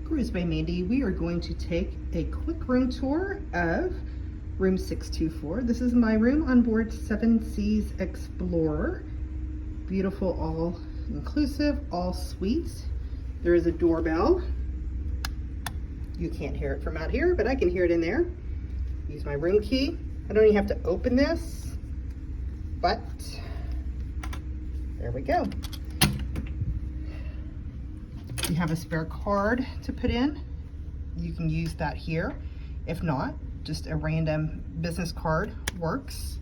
Cruise by Mandy. We are going to take a quick room tour of room 624. This is my room on board Seven Seas Explorer. Beautiful, all inclusive, all suites. There is a doorbell. You can't hear it from out here, but I can hear it in there. Use my room key. I don't even have to open this, but there we go. You have a spare card to put in. You can use that here. If not, just a random business card works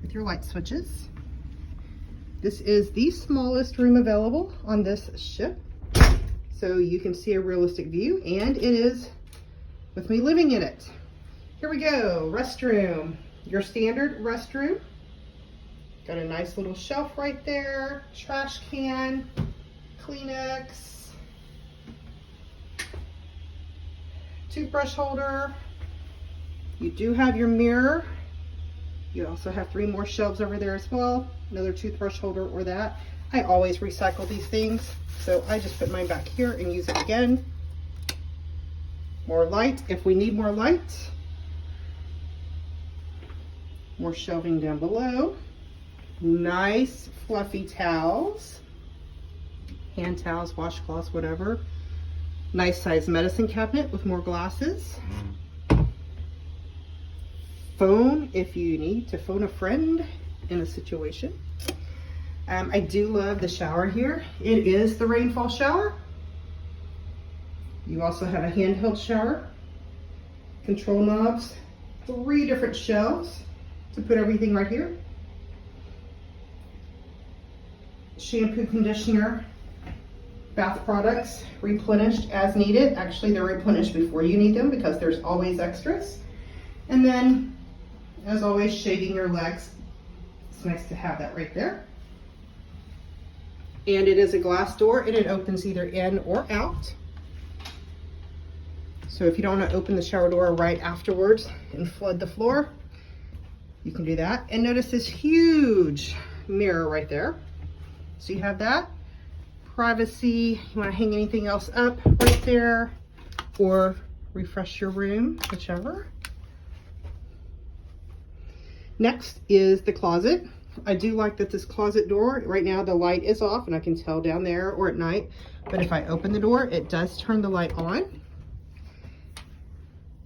with your light switches. This is the smallest room available on this ship, so you can see a realistic view, and it is with me living in it. Here we go, restroom. Your standard restroom. Got a nice little shelf right there, trash can, Kleenex, toothbrush holder. You do have your mirror. You also have 3 more shelves over there as well. Another toothbrush holder or that. I always recycle these things, so I just put mine back here and use it again. More light if we need more light. More shelving down below. Nice fluffy towels. Hand towels, washcloths, whatever. Nice size medicine cabinet with more glasses. Phone if you need to phone a friend in a situation. I do love the shower here. It is the rainfall shower. You also have a handheld shower, control knobs, 3 different shelves to put everything right here. Shampoo, conditioner, bath products replenished as needed. Actually, they're replenished before you need them because there's always extras. And then, as always, shaving your legs. It's nice to have that right there. And it is a glass door, and it opens either in or out. So if you don't want to open the shower door right afterwards and flood the floor, you can do that. And notice this huge mirror right there. So you have that. Privacy, you want to hang anything else up right there or refresh your room, whichever. Next is the closet. I do like that this closet door, right now the light is off and I can tell down there or at night, but if I open the door, it does turn the light on.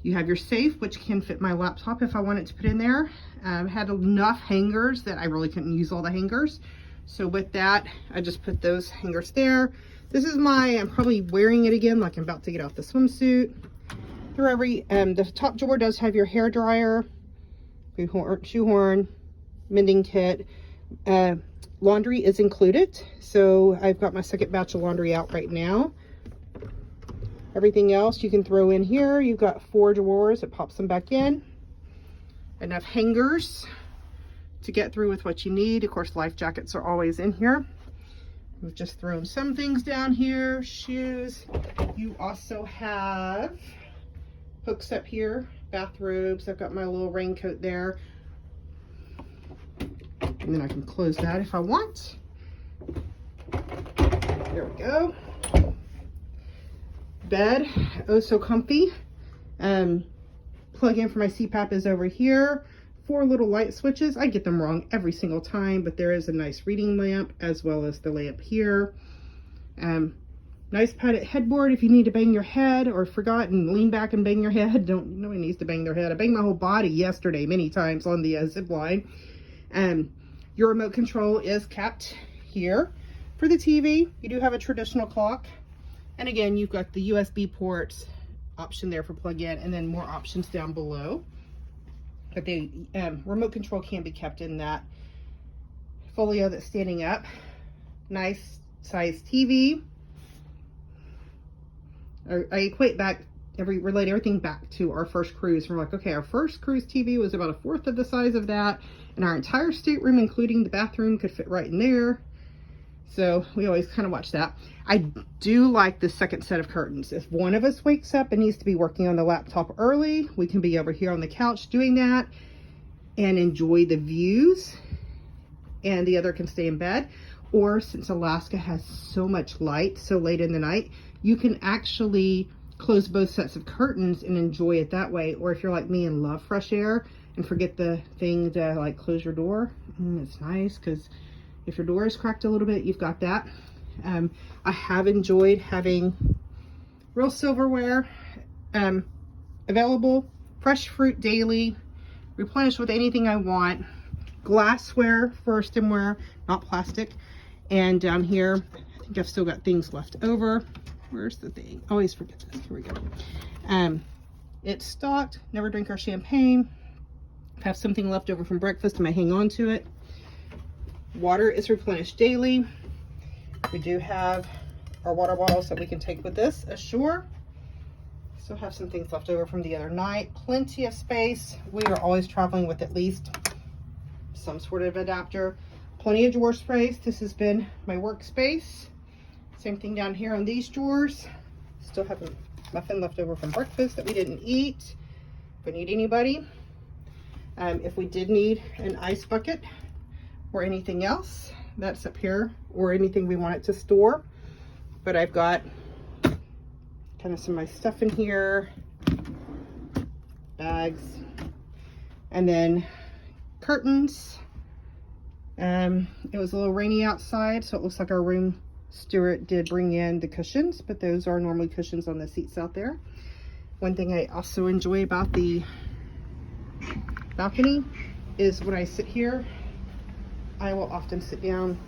You have your safe, which can fit my laptop if I wanted to put in there. Had enough hangers that I really couldn't use all the hangers. So with that, I just put those hangers there. This is I'm probably wearing it again, like I'm about to get out the swimsuit. The top drawer does have your hair dryer, shoehorn, mending kit. Laundry is included. So I've got my second batch of laundry out right now. Everything else you can throw in here. You've got 4 drawers. It pops them back in. Enough hangers to get through with what you need. Of course, life jackets are always in here. We've just thrown some things down here. Shoes. You also have hooks up here. Bathrobes. I've got my little raincoat there. And then I can close that if I want. There we go. Bed, oh so comfy. Plug in for my CPAP is over here. 4 little light switches. I get them wrong every single time, but there is a nice reading lamp as well as the lamp here. Nice padded headboard if you need to bang your head or forgot and lean back and bang your head. Nobody needs to bang their head. I banged my whole body yesterday many times on the zip line. Your remote control is kept here. For the TV, you do have a traditional clock. And again, you've got the USB ports option there for plug-in, and then more options down below. But the remote control can be kept in that folio that's standing up. Nice size TV. I relate everything back to our first cruise. We're like, okay, our first cruise TV was about 1/4 of the size of that, and our entire stateroom, including the bathroom, could fit right in there. So we always kind of watch that. I do like the second set of curtains. If one of us wakes up and needs to be working on the laptop early, we can be over here on the couch doing that and enjoy the views, and the other can stay in bed. Or since Alaska has so much light so late in the night, you can actually close both sets of curtains and enjoy it that way. Or if you're like me and love fresh air and forget the thing to like close your door, it's nice because if your door is cracked a little bit, you've got that. I have enjoyed having real silverware available, fresh fruit daily, replenish with anything I want, glassware for stemware, not plastic. And down here, I think I've still got things left over. Where's the thing? Always forget this. Here we go. It's stocked. Never drink our champagne. If I have something left over from breakfast, I might hang on to it. Water is replenished daily. We do have our water bottles that we can take with this ashore. Still have some things left over from the other night. Plenty of space. We are always traveling with at least some sort of adapter. Plenty of drawer space. This has been my workspace. Same thing down here on these drawers. Still have a muffin left over from breakfast that we didn't eat. If we need anybody. If we did need an ice bucket or anything else, that's up here, or anything we want it to store. But I've got kind of some of my stuff in here, bags, and then curtains. It was a little rainy outside, so it looks like our room steward did bring in the cushions, but those are normally cushions on the seats out there. One thing I also enjoy about the balcony is when I sit here, I will often sit down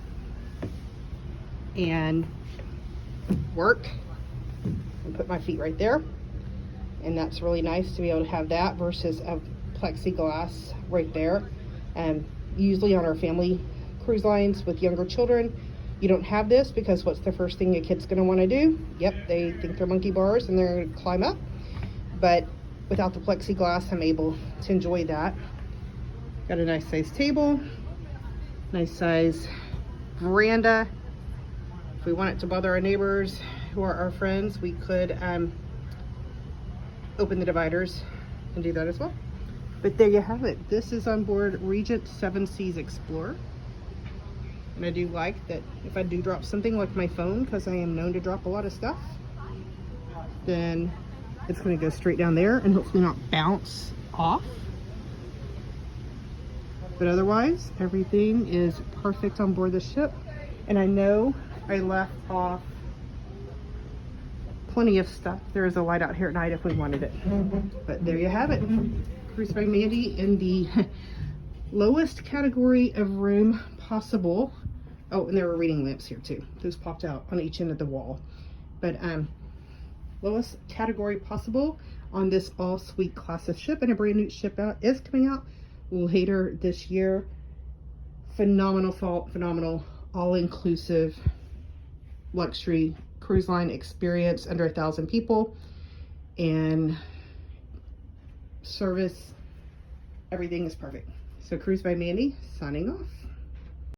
and work and put my feet right there. And that's really nice to be able to have that versus a plexiglass right there. And usually on our family cruise lines with younger children, you don't have this because what's the first thing a kid's going to want to do? Yep, they think they're monkey bars and they're going to climb up. But without the plexiglass, I'm able to enjoy that. Got a nice size table, nice size veranda. If we wanted to bother our neighbors who are our friends, we could open the dividers and do that as well. But there you have it. This is on board Regent 7 Seas Explorer. And I do like that if I do drop something like my phone, because I am known to drop a lot of stuff, then it's going to go straight down there and hopefully not bounce off. But otherwise, everything is perfect on board the ship. And I know I left off plenty of stuff. There is a light out here at night if we wanted it. But there you have it. Cruise by Mandy in the lowest category of room possible. Oh, and there were reading lamps here too. Those popped out on each end of the wall. But lowest category possible on this all-suite class of ship, and a brand new ship out is coming out later this year. Phenomenal, all-inclusive luxury cruise line experience, under 1,000 people, and service, everything is perfect. So Cruise by Mandy signing off.